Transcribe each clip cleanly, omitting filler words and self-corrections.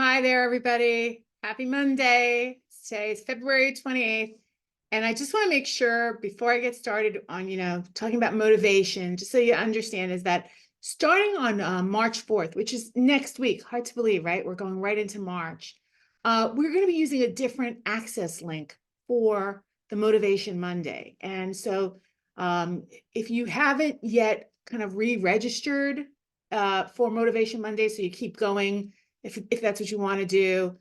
Hi there, everybody. Happy Monday. Today is February 28th. And I just want to make sure before I get started on, talking about motivation, just so you understand, is that starting on March 4th, which is next week, hard to believe, right? We're going right into March. We're going to be using a different access link for the Motivation Monday. And so if you haven't yet kind of re-registered for Motivation Monday, so you keep going, if that's what you want to do,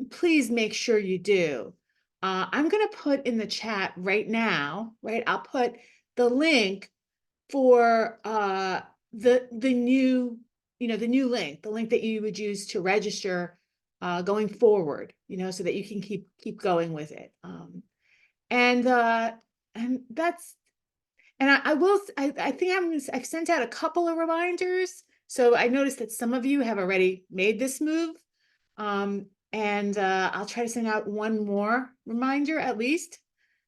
please make sure you do. I'm going to put in the chat right now, right? I'll put the link for the new, the new link, the link that you would use to register going forward, so that you can keep going with it. And that's and I will, I think I've sent out a couple of reminders. So I noticed that some of you have already made this move. And I'll try to send out one more reminder at least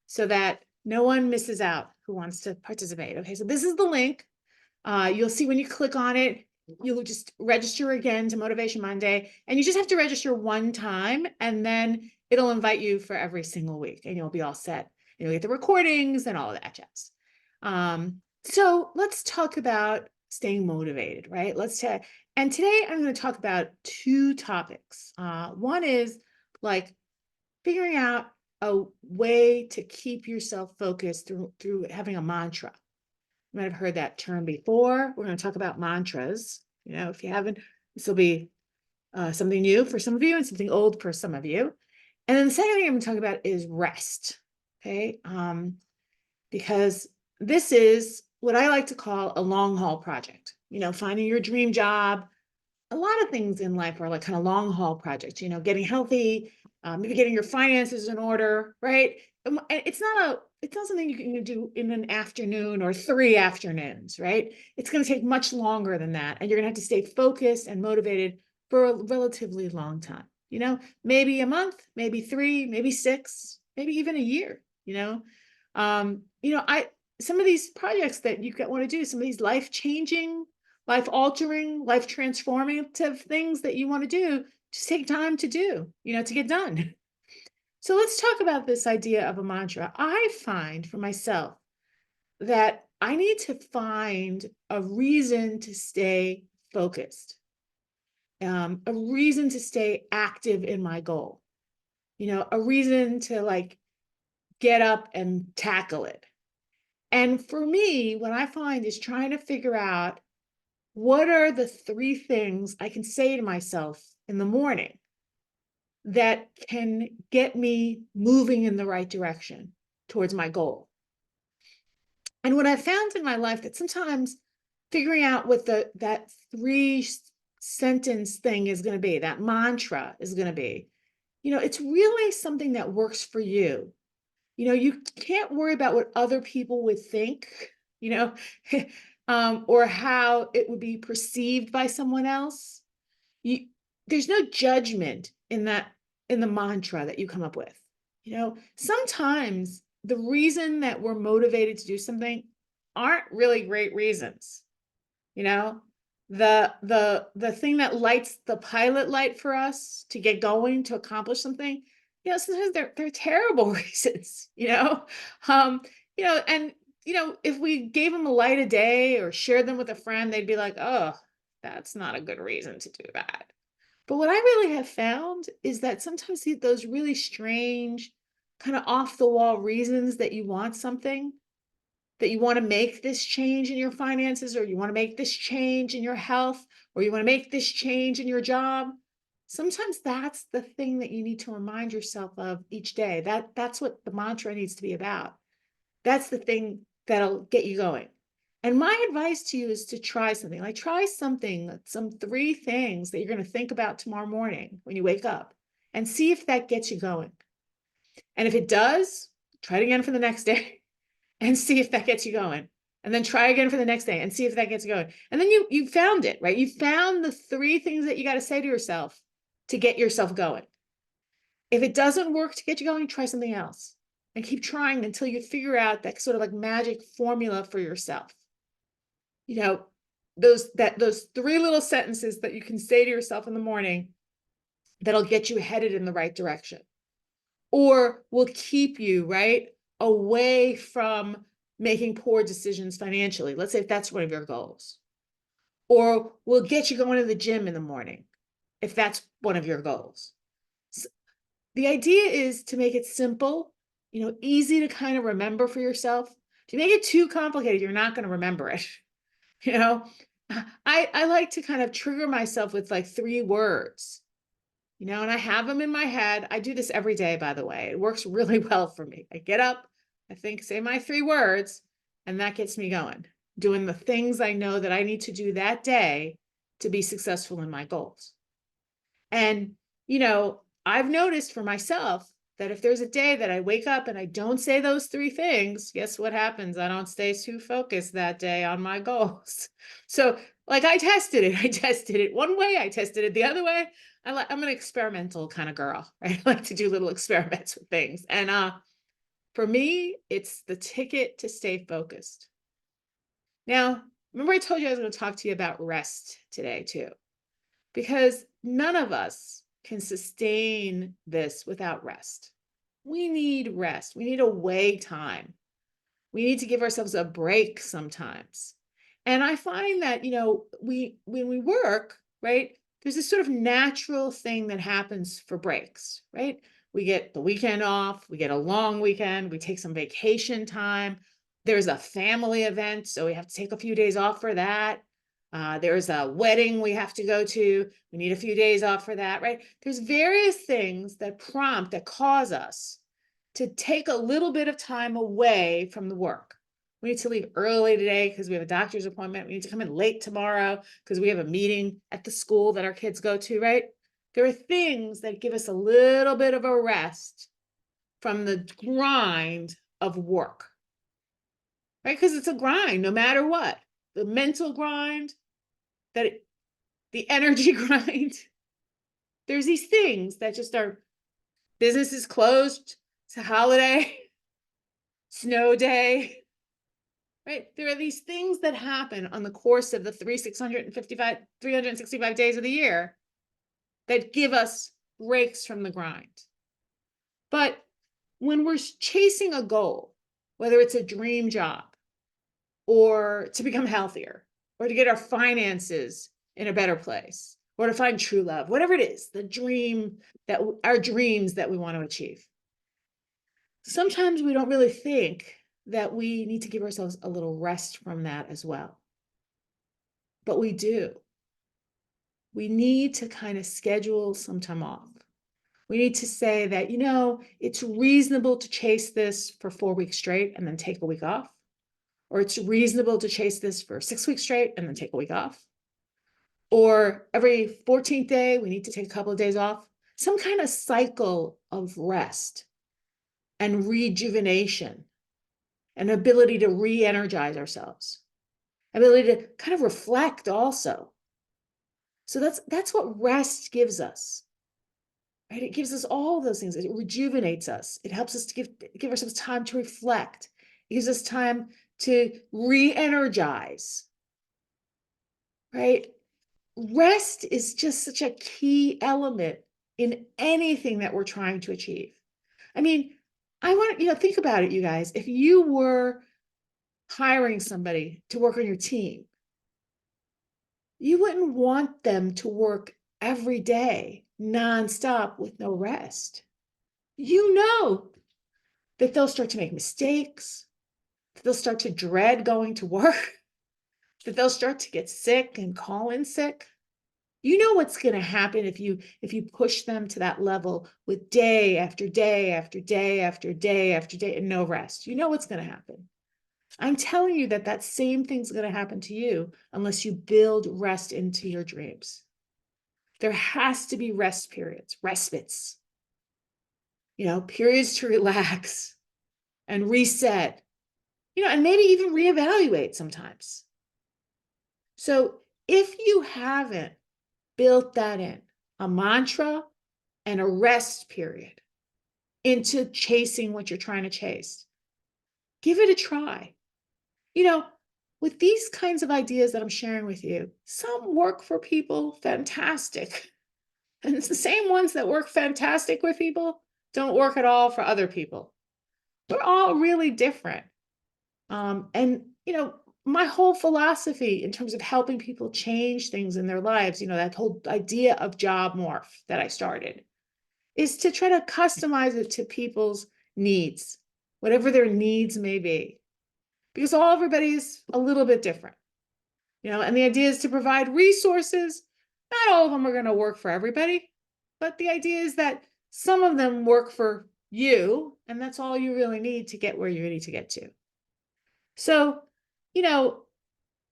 so that no one misses out who wants to participate. Okay, so this is the link. You'll see when you click on it, you'll just register again to Motivation Monday, and you just have to register one time, and then it'll invite you for every single week, and you'll be all set. You'll get the recordings and all of that jazz. So let's talk about staying motivated, right? And today I'm going to talk about two topics. One is like figuring out a way to keep yourself focused through having a mantra. You might have heard that term before. We're going to talk about mantras. If you haven't, this will be something new for some of you and something old for some of you. And then the second thing I'm going to talk about is rest. Okay. Because this is what I like to call a long haul project. Finding your dream job. A lot of things in life are like kind of long haul projects, getting healthy, maybe getting your finances in order, right? And it's not something you can do in an afternoon or 3 afternoons, right? It's going to take much longer than that. And you're going to have to stay focused and motivated for a relatively long time, maybe a month, maybe 3, maybe 6, maybe even a year, some of these projects that you want to do, some of these life-changing, life-altering, life-transformative things that you want to do, just take time to do, to get done. So let's talk about this idea of a mantra. I find for myself that I need to find a reason to stay focused, a reason to stay active in my goal, a reason to like get up and tackle it. And for me, what I find is trying to figure out what are the 3 things I can say to myself in the morning that can get me moving in the right direction towards my goal. And what I found in my life that sometimes figuring out what that 3-sentence thing is going to be, that mantra is going to be, it's really something that works for you. You can't worry about what other people would think, you know, or how it would be perceived by someone else. There's no judgment in the mantra that you come up with. Sometimes the reason that we're motivated to do something aren't really great reasons. You know, the thing that lights the pilot light for us to get going to accomplish something, sometimes they're terrible reasons, and if we gave them a light of day or shared them with a friend, they'd be like, oh, that's not a good reason to do that. But what I really have found is that sometimes those really strange, kind of off the wall reasons that you want something, that you want to make this change in your finances, or you want to make this change in your health, or you want to make this change in your job. Sometimes that's the thing that you need to remind yourself of each day. That's what the mantra needs to be about. That's the thing that'll get you going. And my advice to you is to try something. Like try something, some 3 things that you're going to think about tomorrow morning when you wake up, and see if that gets you going. And if it does, try it again for the next day and see if that gets you going. And then try again for the next day and see if that gets you going. And then you found it, right? You found the 3 things that you got to say to yourself to get yourself going. If it doesn't work to get you going, try something else and keep trying until you figure out that sort of like magic formula for yourself. Those 3 little sentences that you can say to yourself in the morning that'll get you headed in the right direction, or will keep you, right, away from making poor decisions financially. Let's say if that's one of your goals, or will get you going to the gym in the morning, if that's one of your goals. So the idea is to make it simple, easy to kind of remember for yourself. If you make it too complicated, you're not going to remember it. You know, I like to kind of trigger myself with like 3 words, and I have them in my head. I do this every day, by the way. It works really well for me. I get up, I think, say my 3 words, and that gets me going, doing the things I know that I need to do that day to be successful in my goals. And, I've noticed for myself that if there's a day that I wake up and I don't say those 3 things, guess what happens? I don't stay too focused that day on my goals. So, like, I tested it. I tested it one way, I tested it the other way. I'm an experimental kind of girl, right? I like to do little experiments with things. And for me, it's the ticket to stay focused. Now, remember I told you I was going to talk to you about rest today too, because none of us can sustain this without rest. We need rest. We need away time. We need to give ourselves a break sometimes. And I find that, when we work, right, there's this sort of natural thing that happens for breaks, right? We get the weekend off, we get a long weekend, we take some vacation time. There's a family event, so we have to take a few days off for that. There's a wedding we have to go to. We need a few days off for that, right? There's various things that cause us to take a little bit of time away from the work. We need to leave early today because we have a doctor's appointment. We need to come in late tomorrow because we have a meeting at the school that our kids go to, right? There are things that give us a little bit of a rest from the grind of work, right? Because it's a grind no matter what. The mental grind, the energy grind. There's these things that just are, business is closed, it's a holiday, snow day, right? There are these things that happen on the course of the 365 days of the year that give us breaks from the grind. But when we're chasing a goal, whether it's a dream job or to become healthier or to get our finances in a better place or to find true love, whatever it is, our dreams that we want to achieve, sometimes we don't really think that we need to give ourselves a little rest from that as well. But we do. We need to kind of schedule some time off. We need to say that, it's reasonable to chase this for 4 weeks straight and then take a week off. Or it's reasonable to chase this for 6 weeks straight and then take a week off. Or every 14th day, we need to take a couple of days off. Some kind of cycle of rest and rejuvenation, an ability to re-energize ourselves, ability to kind of reflect also. So that's what rest gives us, right? It gives us all those things. It rejuvenates us. It helps us to give ourselves time to reflect. It gives us time to re-energize, right? Rest is just such a key element in anything that we're trying to achieve. I mean, I want think about it, you guys. If you were hiring somebody to work on your team, you wouldn't want them to work every day nonstop with no rest. You know that they'll start to make mistakes, that they'll start to dread going to work, that they'll start to get sick and call in sick. You know what's going to happen if you push them to that level with day after day after day after day after day and no rest. You know what's going to happen. I'm telling you that same thing's going to happen to you unless you build rest into your dreams. There has to be rest periods, respites, periods to relax and reset, and maybe even reevaluate sometimes. So if you haven't built that in, a mantra and a rest period into chasing what you're trying to chase, give it a try. With these kinds of ideas that I'm sharing with you, some work for people, fantastic. And it's the same ones that work fantastic with people don't work at all for other people. We're all really different. And, my whole philosophy in terms of helping people change things in their lives, that whole idea of job morph that I started is to try to customize it to people's needs, whatever their needs may be, because everybody's a little bit different, and the idea is to provide resources. Not all of them are going to work for everybody, but the idea is that some of them work for you, and that's all you really need to get where you need to get to. So, you know,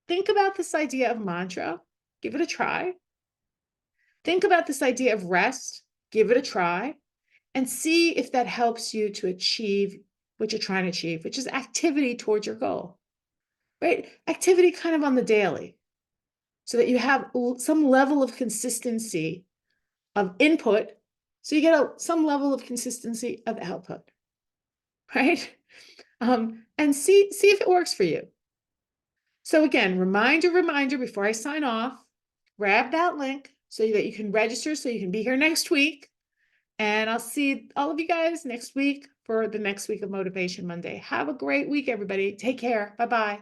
think about this idea of mantra, give it a try. Think about this idea of rest, give it a try, and see if that helps you to achieve what you're trying to achieve, which is activity towards your goal, right? Activity kind of on the daily, so that you have some level of consistency of input, so you get some level of consistency of output, right? And see if it works for you. So again, reminder before I sign off, grab that link so that you can register so you can be here next week. And I'll see all of you guys next week for the next week of Motivation Monday. Have a great week, everybody. Take care. Bye-bye.